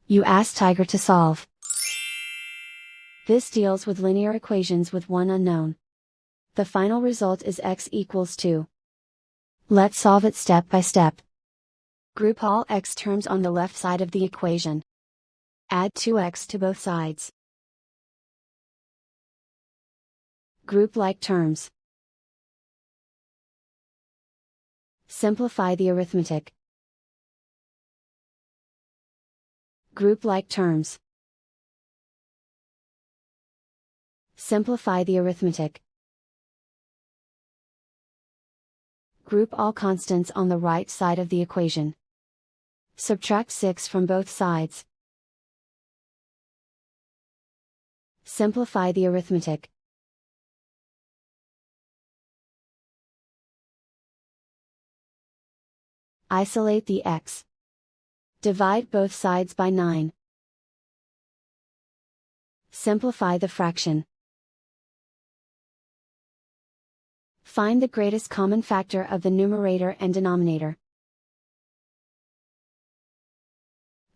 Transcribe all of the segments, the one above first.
You ask Tiger to solve. This deals with linear equations with one unknown. The final result is x equals 2. Let's solve it step by step. Group all x terms on the left side of the equation. Add 2x to both sides. Group like terms. Simplify the arithmetic. Group like terms. Simplify the arithmetic. Group all constants on the right side of the equation. Subtract 6 from both sides. Simplify the arithmetic. Isolate the x. Divide both sides by 9. Simplify the fraction. Find the greatest common factor of the numerator and denominator.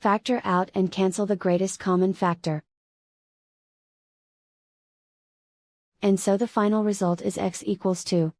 Factor out and cancel the greatest common factor. And so the final result is x equals 2.